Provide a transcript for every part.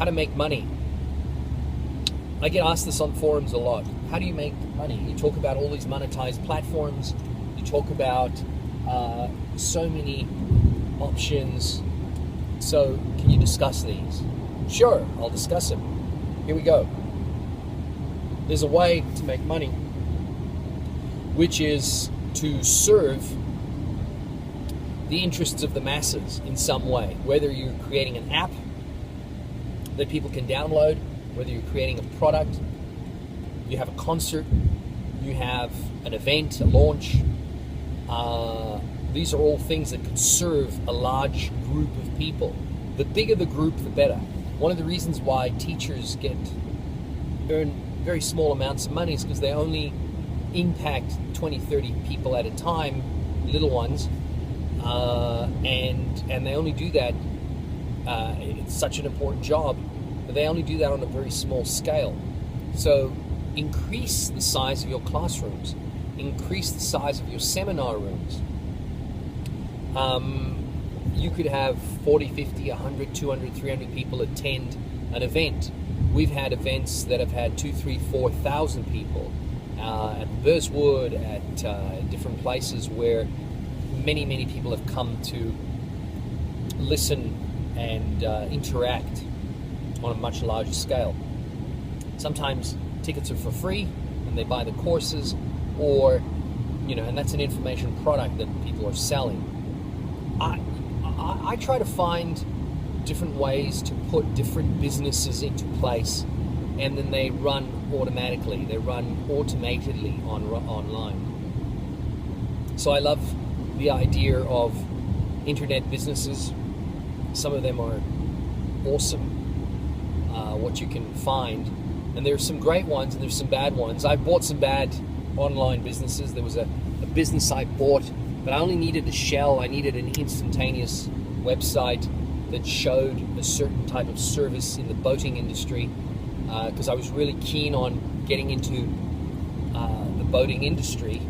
how to make money. I get asked this on forums a lot. How do you make money? You talk about all these monetized platforms. You talk about so many options. So can you discuss these? Sure, I'll discuss them. Here we go. There's a way to make money, which is to serve the interests of the masses in some way. Whether you're creating an app that people can download, whether you're creating a product, you have a concert, you have an event, a launch. These are all things that could serve a large group of people. The bigger the group, the better. One of the reasons why teachers earn very small amounts of money is because they only impact 20, 30 people at a time, little ones, and they only do that, it's such an important job, but they only do that on a very small scale. So increase the size of your classrooms, increase the size of your seminar rooms. You could have 40, 50, 100, 200, 300 people attend an event. We've had events that have had 2, 3, 4,000 people at Burswood, at different places where many, many people have come to listen and interact on a much larger scale. Sometimes tickets are for free and they buy the courses, or, and that's an information product that people are selling. I try to find different ways to put different businesses into place, and then they run automatically. They run automatedly online. So I love the idea of internet businesses. Some of them are awesome, what you can find. And there's some great ones and there's some bad ones. I bought some bad online businesses. There was a business I bought, but I only needed a shell. I needed an instantaneous website that showed a certain type of service in the boating industry, because I was really keen on getting into the boating industry,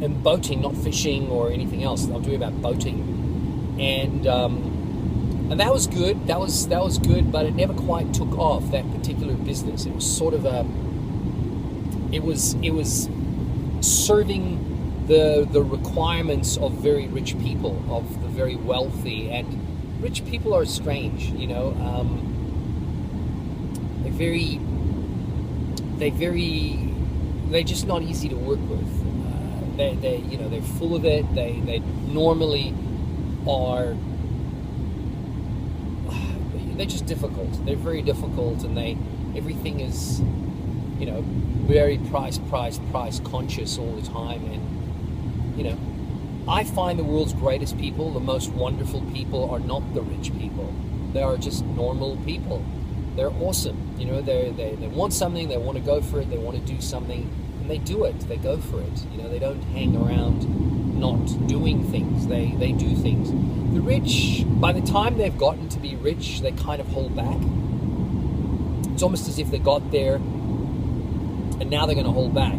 and boating, not fishing or anything else. I'm talking about boating, and that was good. That was good, but it never quite took off, that particular business. It was sort of it was serving the requirements of very rich people, of the very wealthy, and rich people are strange, they're just not easy to work with. They're full of it. They normally are. They're just difficult. They're very difficult, and everything is, very price conscious all the time. And I find the world's greatest people, the most wonderful people, are not the rich people. They are just normal people. They're awesome. They want something, they want to go for it, they want to do something, and they do it. They go for it. They don't hang around not doing things. They do things. The rich, by the time they've gotten to be rich, they kind of hold back. It's almost as if they got there and now they're going to hold back.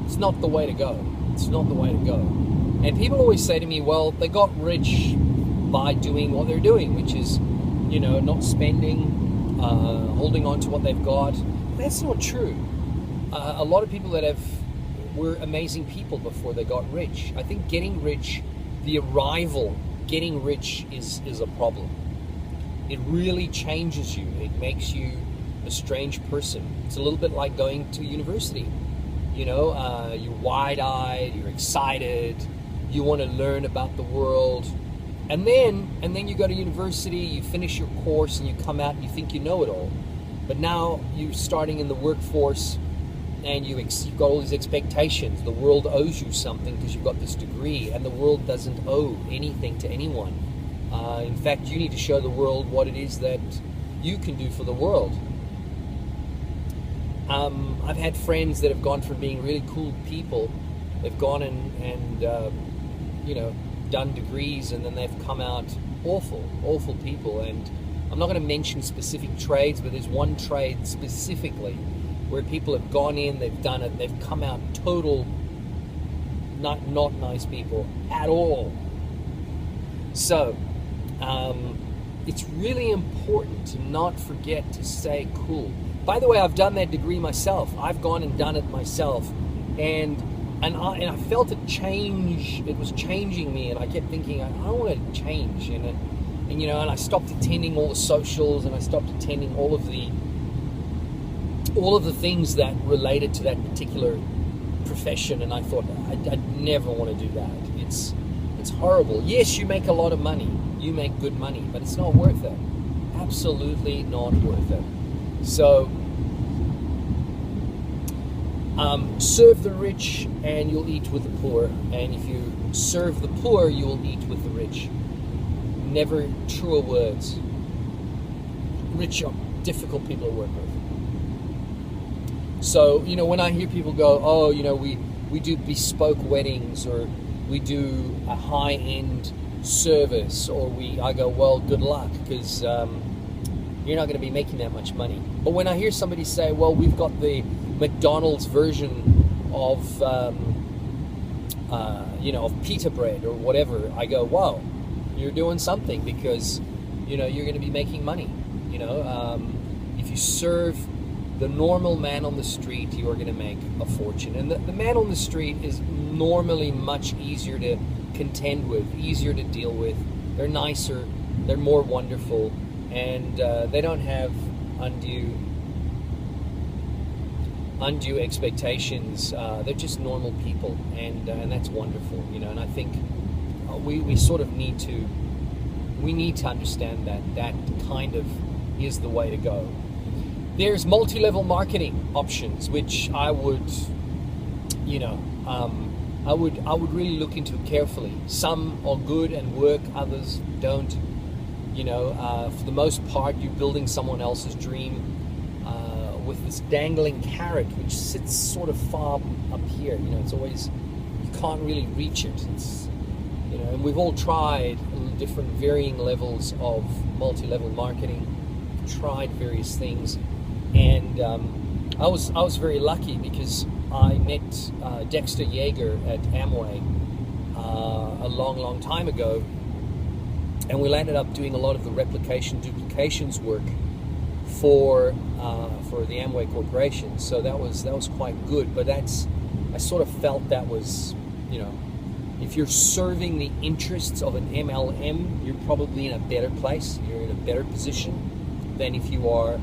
It's not the way to go. It's not the way to go. And people always say to me, well, they got rich by doing what they're doing, which is, not spending, holding on to what they've got. That's not true. A lot of people that were amazing people before they got rich. I think getting rich, getting rich is a problem. It really changes you. It makes you a strange person. It's a little bit like going to university. You're wide-eyed, you're excited, you want to learn about the world, and then you go to university, you finish your course, and you come out and you think you know it all. But now you're starting in the workforce, and you've got all these expectations. The world owes you something because you've got this degree, and the world doesn't owe anything to anyone. In fact, you need to show the world what it is that you can do for the world. I've had friends that have gone from being really cool people, they've gone and done degrees, and then they've come out awful people. And I'm not going to mention specific trades, but there's one trade specifically where people have gone in, they've done it, they've come out total not nice people at all. So it's really important to not forget to stay cool. By the way, I've done that degree myself. I've gone and done it myself, and I felt it change. It was changing me, and I kept thinking, I don't want to change, and you know, and I stopped attending all the socials, and I stopped attending all of the things that related to that particular profession, and I thought I'd never want to do that. It's horrible. Yes, you make a lot of money, you make good money, but it's not worth it. Absolutely not worth it. So serve the rich and you'll eat with the poor, and if you serve the poor, you will eat with the rich. Never truer words. Rich are difficult people to work with. So, you know, when I hear people go, oh, you know, we do bespoke weddings, or we do a high-end service, or I go, well, good luck, because you're not going to be making that much money. But when I hear somebody say, well, we've got the McDonald's version of, you know, of pita bread or whatever, I go, wow, you're doing something, because, you know, you're going to be making money. You know, if you serve the normal man on the street, you are going to make a fortune. And the man on the street is normally much easier to contend with, easier to deal with. They're nicer, they're more wonderful, and they don't have undue expectations. They're just normal people, and that's wonderful, you know. And I think we sort of need to understand that kind of is the way to go. There's multi-level marketing options, which I would, you know, I would really look into carefully. Some are good and work, others don't. You know, for the most part, you're building someone else's dream with this dangling carrot, which sits sort of far up here. You know, it's always, you can't really reach it. It's, you know, and we've all tried different varying levels of multi-level marketing, tried various things. And I was very lucky, because I met Dexter Yeager at Amway a long time ago, and we ended up doing a lot of the duplications work for the Amway Corporation. So that was quite good. But I sort of felt that was, you know, if you're serving the interests of an MLM, you're probably in a better place. You're in a better position than if you are.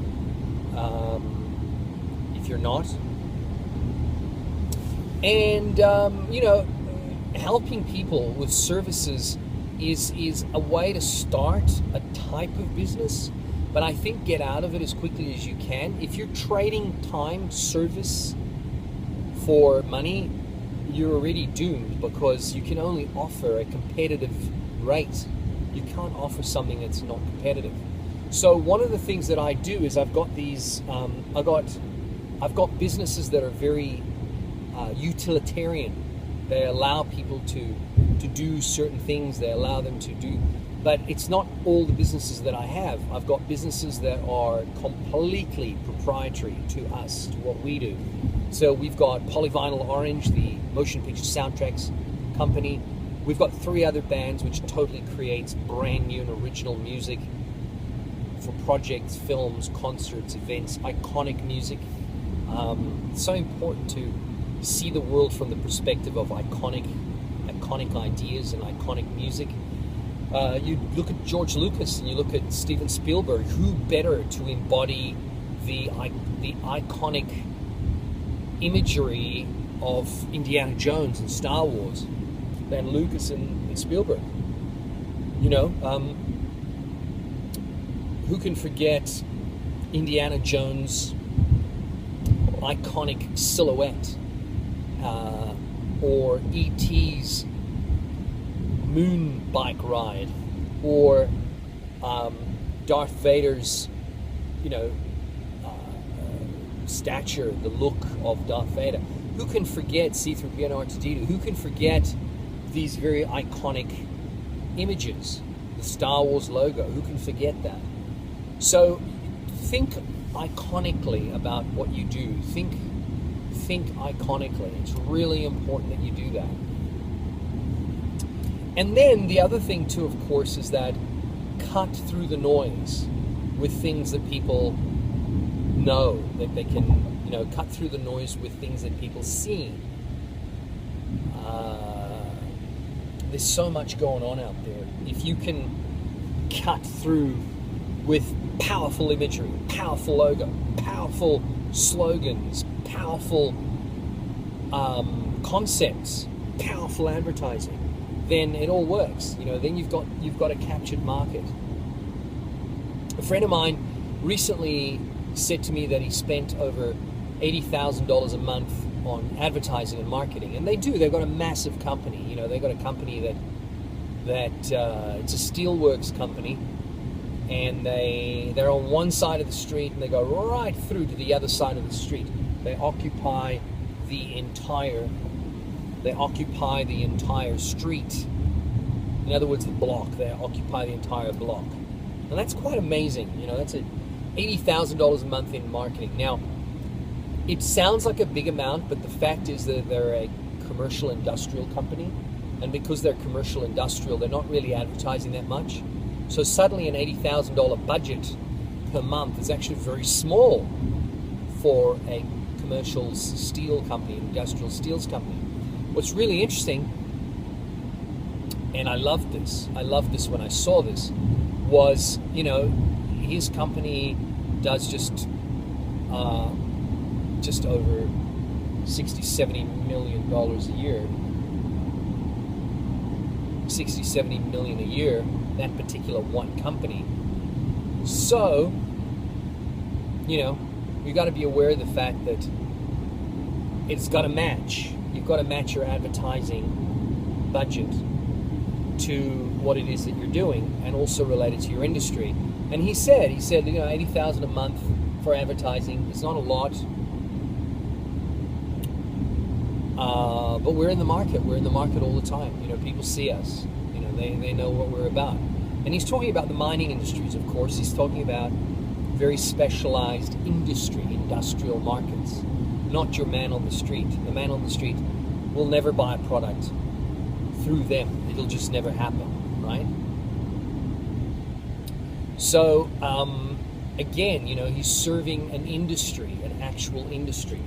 If you're not. And you know, helping people with services is a way to start a type of business, but I think get out of it as quickly as you can. If you're trading time, service for money, you're already doomed, because you can only offer a competitive rate. You can't offer something that's not competitive. So one of the things that I do is I've got these, I've got businesses that are very utilitarian. They allow people to do certain things. They allow them to do, but it's not all the businesses that I have. I've got businesses that are completely proprietary to us, to what we do. So we've got Polyvinyl Orange, the motion picture soundtracks company. We've got 3 other bands which totally creates brand new and original music for projects, films, concerts, events, iconic music. It's so important to see the world from the perspective of iconic ideas and iconic music. You look at George Lucas and you look at Steven Spielberg. Who better to embody the iconic imagery of Indiana Jones and Star Wars than Lucas and Spielberg? You know, who can forget Indiana Jones' iconic silhouette, or E.T.'s moon bike ride, or Darth Vader's, you know, stature, the look of Darth Vader? Who can forget C-3PO and R2-D2? Who can forget these very iconic images? The Star Wars logo, who can forget that? So think iconically about what you do. Think iconically. It's really important that you do that. And then the other thing too, of course, is that cut through the noise with things that people know, that they can, cut through the noise with things that people see. There's so much going on out there. If you can cut through with powerful imagery, powerful logo, powerful slogans, powerful concepts, powerful advertising, then it all works. Then you've got a captured market. A friend of mine recently said to me that he spent over $80,000 a month on advertising and marketing, and they've got a massive company. They've got a company that it's a steelworks company, and they're on one side of the street and they go right through to the other side of the street. They occupy the entire street. In other words, the block. They occupy the entire block, and that's quite amazing. That's $80,000 a month in marketing. Now, it sounds like a big amount, but the fact is that they're a commercial industrial company, and because they're commercial industrial, they're not really advertising that much. So suddenly an $80,000 budget per month is actually very small for a commercial steel company, industrial steels company. What's really interesting, and I loved this when I saw this, was, his company does just over $60-70 million a year. $60-70 million a year, that particular one company. So, you got to be aware of the fact that it's got to match. You've got to match your advertising budget to what it is that you're doing, and also related to your industry. And he said, $80,000 a month for advertising is not a lot. But we're in the market. We're in the market all the time. People see us. They know what we're about. And he's talking about the mining industries, of course. He's talking about very specialized industrial markets. Not your man on the street. The man on the street will never buy a product through them. It'll just never happen, right? So, again, he's serving an industry, an actual industry.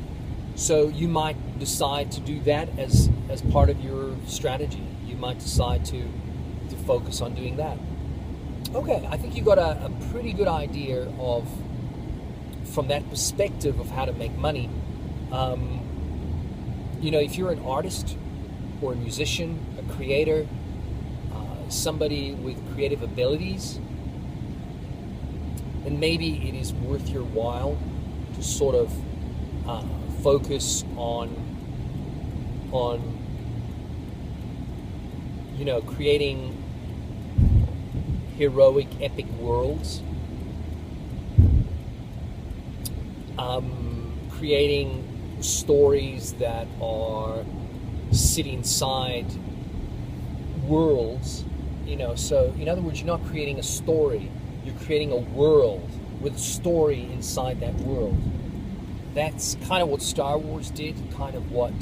So you might decide to do that as part of your strategy. You might decide to focus on doing that. Okay, I think you got a pretty good idea of, from that perspective, of how to make money. If you're an artist or a musician, a creator, somebody with creative abilities, then maybe it is worth your while to sort of focus on creating heroic, epic worlds, creating stories that are sit inside worlds, so in other words, you're not creating a story, you're creating a world with a story inside that world. That's kind of what Star Wars did, kind of what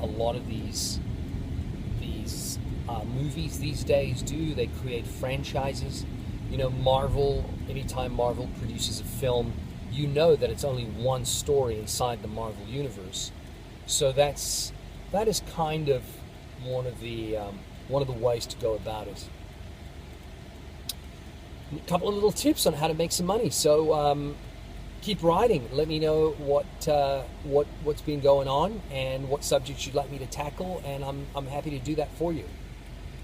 a lot of these movies these days do. They create franchises. Marvel, anytime Marvel produces a film, that it's only one story inside the Marvel universe. So that is kind of one of the ways to go about it. A couple of little tips on how to make some money. So keep writing. Let me know what's been going on and what subjects you'd like me to tackle, and I'm happy to do that for you.